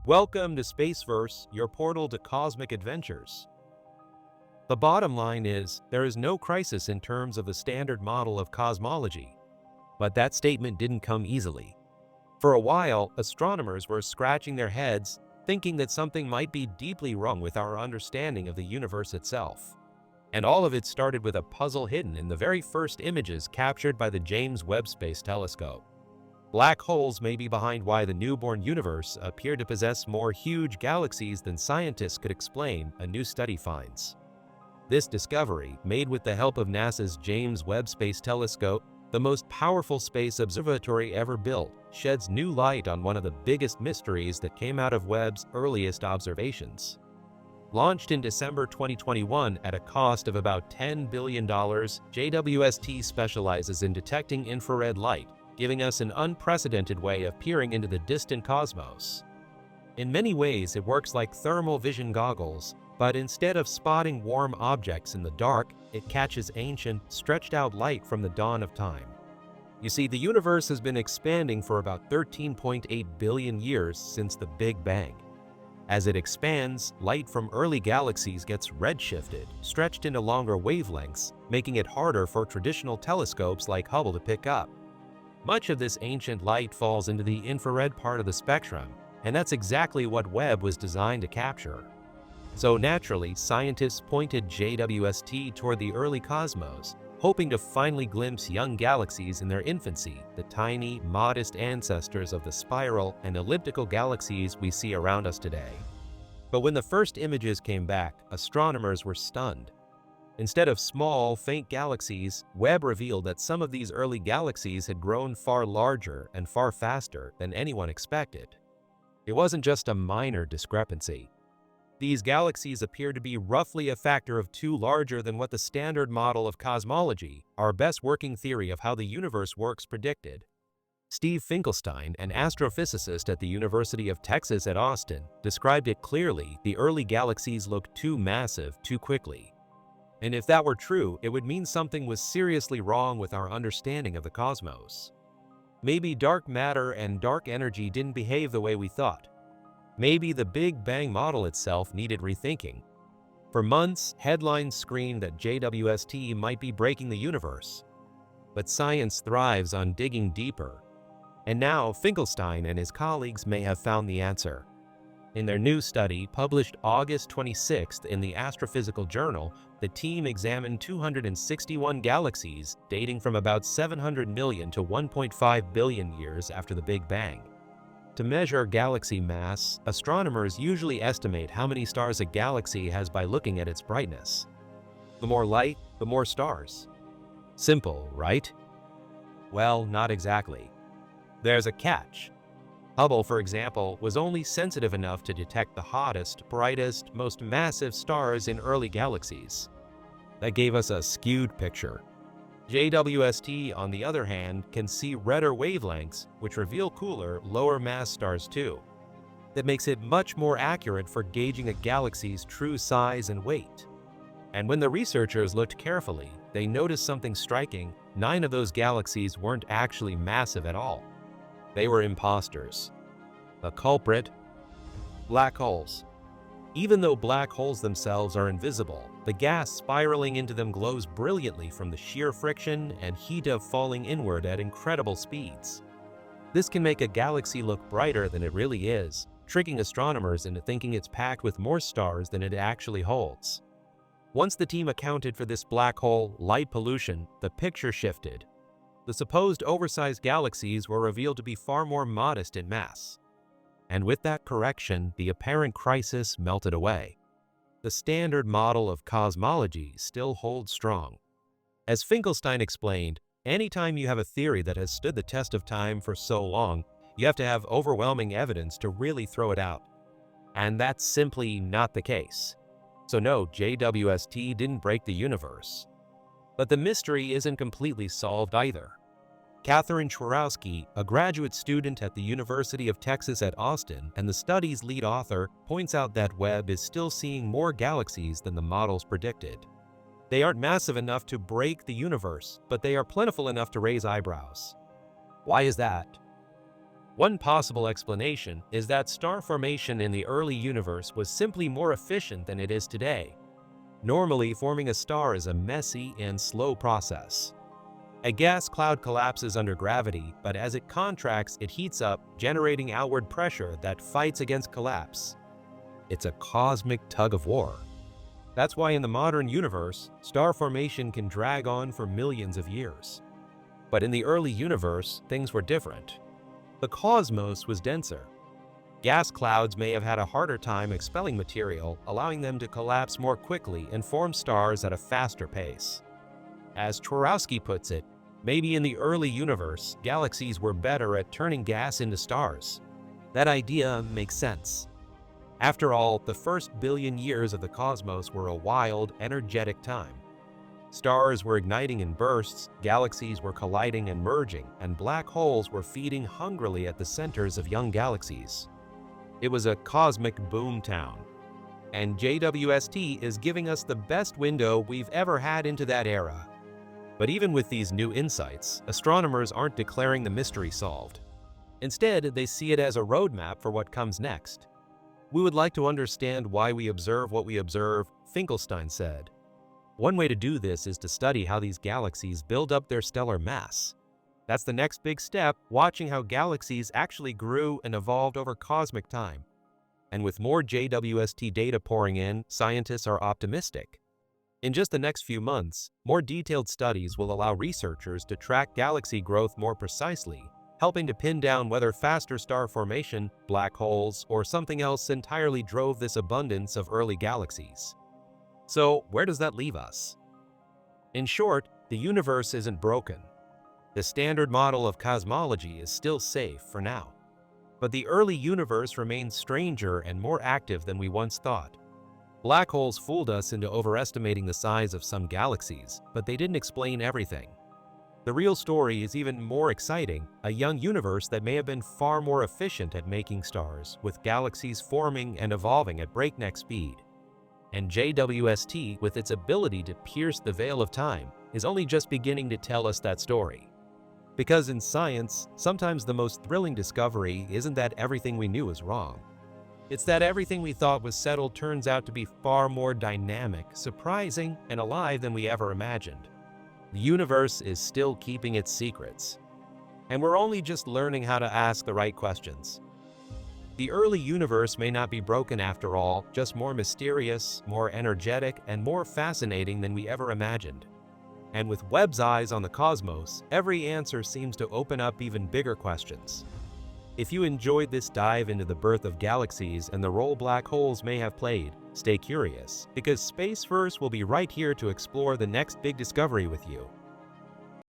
Welcome to Spaceverse, your portal to cosmic adventures. The bottom line is, there is no crisis in terms of the standard model of cosmology. But that statement didn't come easily. For a while, astronomers were scratching their heads, thinking that something might be deeply wrong with our understanding of the universe itself. And all of it started with a puzzle hidden in the very first images captured by the James Webb Space Telescope. Black holes may be behind why the newborn universe appeared to possess more huge galaxies than scientists could explain, a new study finds. This discovery, made with the help of NASA's James Webb Space Telescope, the most powerful space observatory ever built, sheds new light on one of the biggest mysteries that came out of Webb's earliest observations. Launched in December 2021 at a cost of about $10 billion, JWST specializes in detecting infrared light, giving us an unprecedented way of peering into the distant cosmos. In many ways, it works like thermal vision goggles, but instead of spotting warm objects in the dark, it catches ancient, stretched-out light from the dawn of time. You see, the universe has been expanding for about 13.8 billion years since the Big Bang. As it expands, light from early galaxies gets redshifted, stretched into longer wavelengths, making it harder for traditional telescopes like Hubble to pick up. Much of this ancient light falls into the infrared part of the spectrum, and that's exactly what Webb was designed to capture. So naturally, scientists pointed JWST toward the early cosmos, hoping to finally glimpse young galaxies in their infancy, the tiny, modest ancestors of the spiral and elliptical galaxies we see around us today. But when the first images came back, astronomers were stunned. Instead of small, faint galaxies, Webb revealed that some of these early galaxies had grown far larger and far faster than anyone expected. It wasn't just a minor discrepancy. These galaxies appear to be roughly a factor of 2 larger than what the standard model of cosmology, our best working theory of how the universe works, predicted. Steve Finkelstein, an astrophysicist at the University of Texas at Austin, described it clearly: the early galaxies looked too massive too quickly. And if that were true, it would mean something was seriously wrong with our understanding of the cosmos. Maybe dark matter and dark energy didn't behave the way we thought. Maybe the Big Bang model itself needed rethinking. For months, headlines screamed that JWST might be breaking the universe. But science thrives on digging deeper. And now Finkelstein and his colleagues may have found the answer. In their new study, published August 26 in the Astrophysical Journal, the team examined 261 galaxies dating from about 700 million to 1.5 billion years after the Big Bang. To measure galaxy mass, astronomers usually estimate how many stars a galaxy has by looking at its brightness. The more light, the more stars. Simple, right? Well, not exactly. There's a catch. Hubble, for example, was only sensitive enough to detect the hottest, brightest, most massive stars in early galaxies. That gave us a skewed picture. JWST, on the other hand, can see redder wavelengths, which reveal cooler, lower mass stars too. That makes it much more accurate for gauging a galaxy's true size and weight. And when the researchers looked carefully, they noticed something striking: 9 of those galaxies weren't actually massive at all. They were imposters. The culprit? Black holes. Even though black holes themselves are invisible, the gas spiraling into them glows brilliantly from the sheer friction and heat of falling inward at incredible speeds. This can make a galaxy look brighter than it really is, tricking astronomers into thinking it's packed with more stars than it actually holds. Once the team accounted for this black hole light pollution, the picture shifted. The supposed oversized galaxies were revealed to be far more modest in mass. And with that correction, the apparent crisis melted away. The standard model of cosmology still holds strong. As Finkelstein explained, anytime you have a theory that has stood the test of time for so long, you have to have overwhelming evidence to really throw it out. And that's simply not the case. So no, JWST didn't break the universe. But the mystery isn't completely solved either. Catherine Chwarowski, a graduate student at the University of Texas at Austin and the study's lead author, points out that Webb is still seeing more galaxies than the models predicted. They aren't massive enough to break the universe, but they are plentiful enough to raise eyebrows. Why is that? One possible explanation is that star formation in the early universe was simply more efficient than it is today. Normally, forming a star is a messy and slow process. A gas cloud collapses under gravity, but as it contracts, it heats up, generating outward pressure that fights against collapse. It's a cosmic tug-of-war. That's why in the modern universe, star formation can drag on for millions of years. But in the early universe, things were different. The cosmos was denser. Gas clouds may have had a harder time expelling material, allowing them to collapse more quickly and form stars at a faster pace. As Twarowski puts it, maybe in the early universe, galaxies were better at turning gas into stars. That idea makes sense. After all, the first billion years of the cosmos were a wild, energetic time. Stars were igniting in bursts, galaxies were colliding and merging, and black holes were feeding hungrily at the centers of young galaxies. It was a cosmic boom town. And JWST is giving us the best window we've ever had into that era. But even with these new insights, astronomers aren't declaring the mystery solved. Instead, they see it as a roadmap for what comes next. We would like to understand why we observe what we observe, Finkelstein said. One way to do this is to study how these galaxies build up their stellar mass. That's the next big step, watching how galaxies actually grew and evolved over cosmic time. And with more JWST data pouring in, scientists are optimistic. In just the next few months, more detailed studies will allow researchers to track galaxy growth more precisely, helping to pin down whether faster star formation, black holes, or something else entirely drove this abundance of early galaxies. So, where does that leave us? In short, the universe isn't broken. The standard model of cosmology is still safe for now. But the early universe remains stranger and more active than we once thought. Black holes fooled us into overestimating the size of some galaxies, but they didn't explain everything. The real story is even more exciting, a young universe that may have been far more efficient at making stars, with galaxies forming and evolving at breakneck speed. And JWST, with its ability to pierce the veil of time, is only just beginning to tell us that story. Because in science, sometimes the most thrilling discovery isn't that everything we knew was wrong. It's that everything we thought was settled turns out to be far more dynamic, surprising, and alive than we ever imagined. The universe is still keeping its secrets. And we're only just learning how to ask the right questions. The early universe may not be broken after all, just more mysterious, more energetic, and more fascinating than we ever imagined. And with Webb's eyes on the cosmos, every answer seems to open up even bigger questions. If you enjoyed this dive into the birth of galaxies and the role black holes may have played, stay curious, because Spaceverse will be right here to explore the next big discovery with you.